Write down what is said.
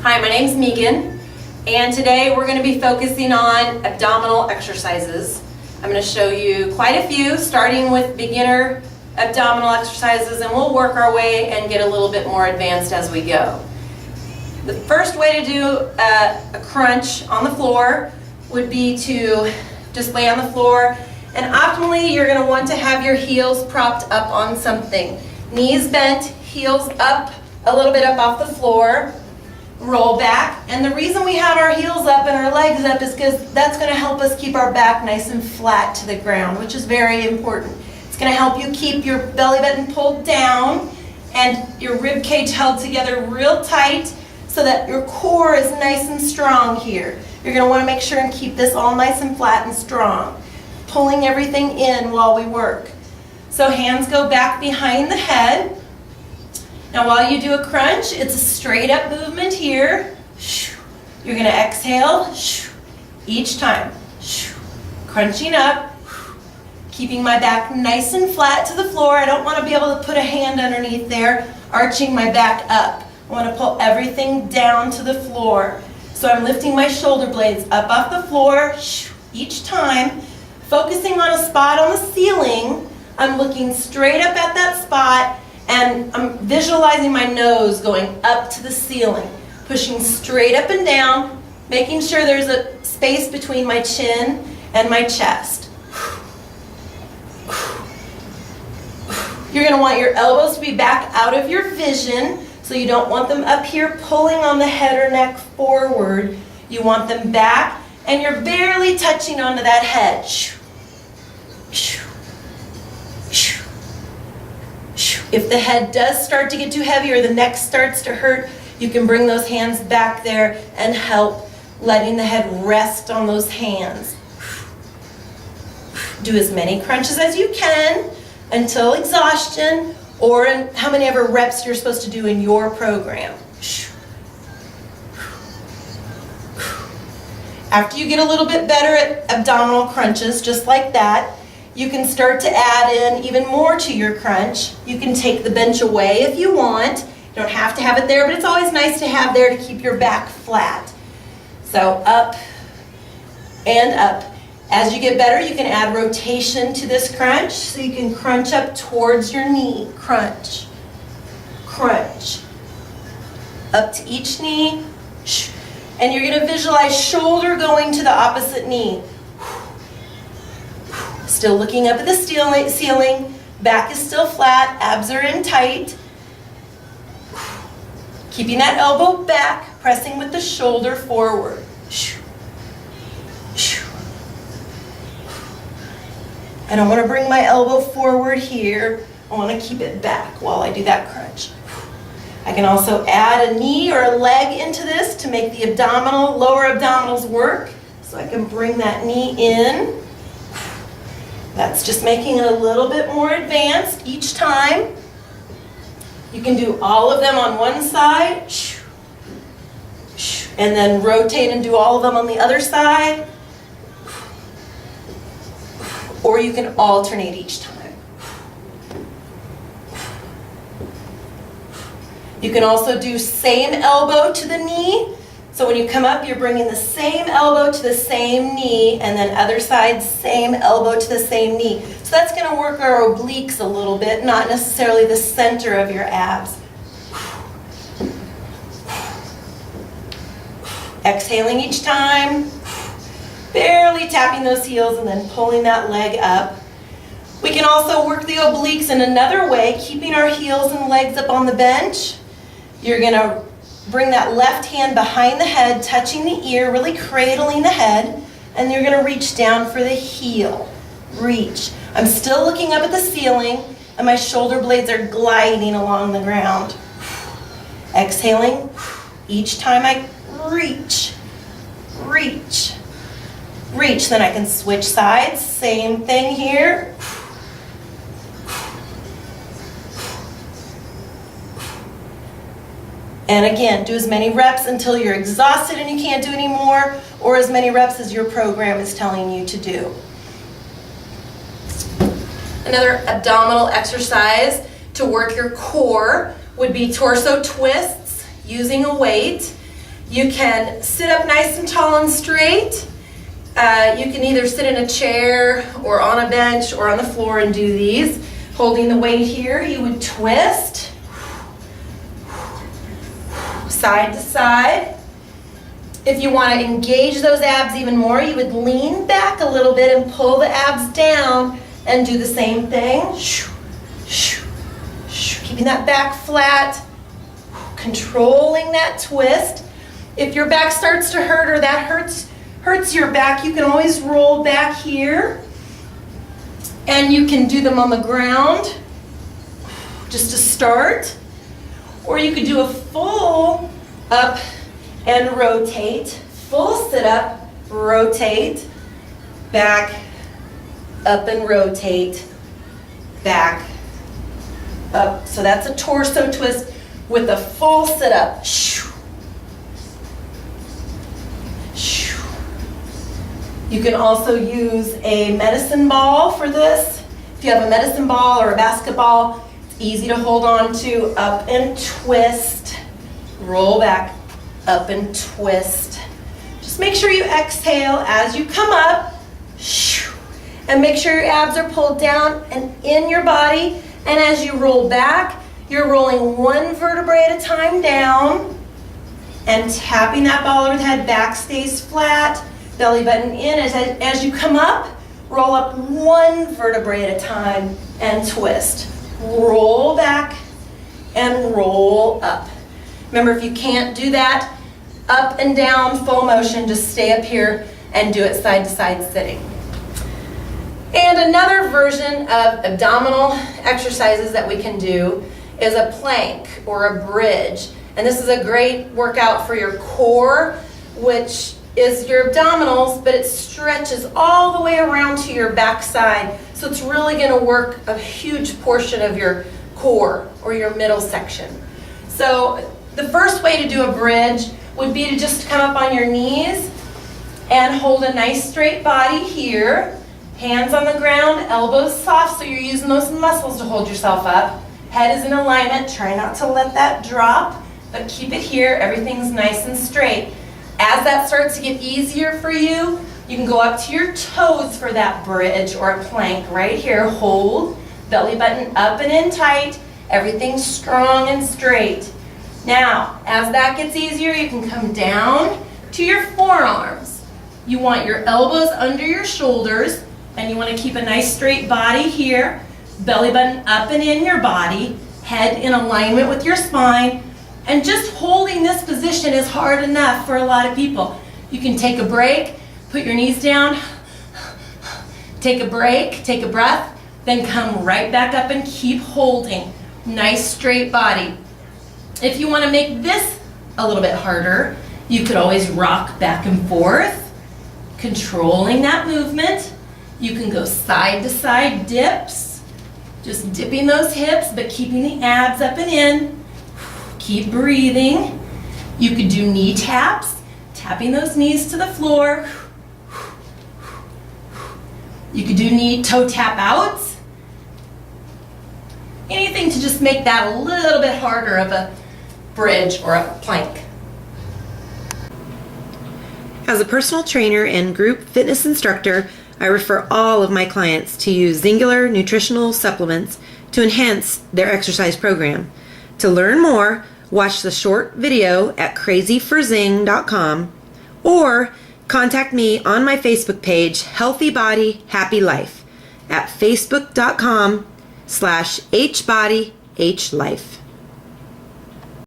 Hi, my name's Megan, and today we're going to be focusing on abdominal exercises. I'm going to show you quite a few, starting with beginner abdominal exercises, and we'll work our way and get a little bit more advanced as we go. The first way to do a crunch on the floor would be to just lay on the floor, and optimally you're going to want to have your heels propped up on something. Knees bent, heels up, a little bit up off the floor. Roll back, and the reason we have our heels up and our legs up is because that's going to help us keep our back nice and flat to the ground, which is very important. It's going to help you keep your belly button pulled down and your rib cage held together real tight so that your core is nice and strong here. You're going to want to make sure and keep this all nice and flat and strong, pulling everything in while we work. So hands go back behind the head. Now while you do a crunch, it's a straight up movement here. You're going to exhale each time. Crunching up, keeping my back nice and flat to the floor. I don't want to be able to put a hand underneath there, arching my back up. I want to pull everything down to the floor. So I'm lifting my shoulder blades up off the floor each time, focusing on a spot on the ceiling. I'm looking straight up at that spot, and I'm visualizing my nose going up to the ceiling, pushing straight up and down, making sure there's a space between my chin and my chest. You're going to want your elbows to be back out of your vision, so you don't want them up here pulling on the head or neck forward. You want them back, and you're barely touching onto that head. If the head does start to get too heavy or the neck starts to hurt, you can bring those hands back there and help letting the head rest on those hands. Do as many crunches as you can until exhaustion, or how many ever reps you're supposed to do in your program. After you get a little bit better at abdominal crunches, just like that, you can start to add in even more to your crunch. You can take the bench away if you want. You don't have to have it there, but it's always nice to have there to keep your back flat. So up and up. As you get better, you can add rotation to this crunch, so you can crunch up towards your knee. Crunch, crunch. Up to each knee. And you're going to visualize shoulder going to the opposite knee. Still looking up at the ceiling, back is still flat, abs are in tight. Keeping that elbow back, pressing with the shoulder forward. I don't want to bring my elbow forward here. I want to keep it back while I do that crunch. I can also add a knee or a leg into this to make the lower abdominals work. So I can bring that knee in. That's just making it a little bit more advanced each time. You can do all of them on one side, and then rotate and do all of them on the other side. Or you can alternate each time. You can also do same elbow to the knee. So when you come up, you're bringing the same elbow to the same knee, and then other side, same elbow to the same knee. So that's going to work our obliques a little bit, not necessarily the center of your abs. Exhaling each time, barely tapping those heels and then pulling that leg up. We can also work the obliques in another way, keeping our heels and legs up on the bench. You're going to bring that left hand behind the head, touching the ear, really cradling the head, and you're going to reach down for the heel. Reach. I'm still looking up at the ceiling, and my shoulder blades are gliding along the ground. Exhaling. Each time I reach, reach, reach. Then I can switch sides. Same thing here. And again, do as many reps until you're exhausted and you can't do any more, or as many reps as your program is telling you to do. Another abdominal exercise to work your core would be torso twists using a weight. You can sit up nice and tall and straight. You can either sit in a chair or on a bench or on the floor and do these. Holding the weight here, you would twist side to side. If you want to engage those abs even more, you would lean back a little bit and pull the abs down and do the same thing. Keeping that back flat, controlling that twist. If your back starts to hurt or that hurts your back, you can always roll back here. And you can do them on the ground, just to start. Or you could do a full up and rotate, full sit up, rotate, back, up and rotate, back, up. So that's a torso twist with a full sit up. You can also use a medicine ball for this. If you have a medicine ball or a basketball, it's easy to hold on to. Up and twist, roll back, up and twist. Just make sure you exhale as you come up, and make sure your abs are pulled down and in your body. And as you roll back, you're rolling one vertebrae at a time down and tapping that ball over the head. Back stays flat. Belly button in. As you come up, roll up one vertebrae at a time and twist. Roll back and roll up. Remember, if you can't do that, up and down, full motion, just stay up here and do it side to side sitting. And another version of abdominal exercises that we can do is a plank or a bridge. And this is a great workout for your core, which is your abdominals, but it stretches all the way around to your backside. So it's really going to work a huge portion of your core or your middle section. So the first way to do a bridge would be to just come up on your knees and hold a nice straight body here. Hands on the ground, elbows soft, so you're using those muscles to hold yourself up. Head is in alignment. Try not to let that drop, but keep it here. Everything's nice and straight. As that starts to get easier for you, you can go up to your toes for that bridge or a plank right here. Hold, belly button up and in tight. Everything's strong and straight. Now, as that gets easier, you can come down to your forearms. You want your elbows under your shoulders, and you want to keep a nice straight body here. Belly button up and in your body. Head in alignment with your spine. And just holding this position is hard enough for a lot of people. You can take a break, put your knees down, take a break, take a breath, then come right back up and keep holding. Nice straight body. If you want to make this a little bit harder, you could always rock back and forth, controlling that movement. You can go side to side dips, just dipping those hips, but keeping the abs up and in. Keep breathing. You could do knee taps, tapping those knees to the floor. You could do knee toe tap outs. Anything to just make that a little bit harder of a bridge or a plank. As a personal trainer and group fitness instructor, I refer all of my clients to use Singular nutritional supplements to enhance their exercise program. To learn more, watch the short video at crazyforzing.com or contact me on my Facebook page, Healthy Body, Happy Life, at facebook.com/hbodyhlife.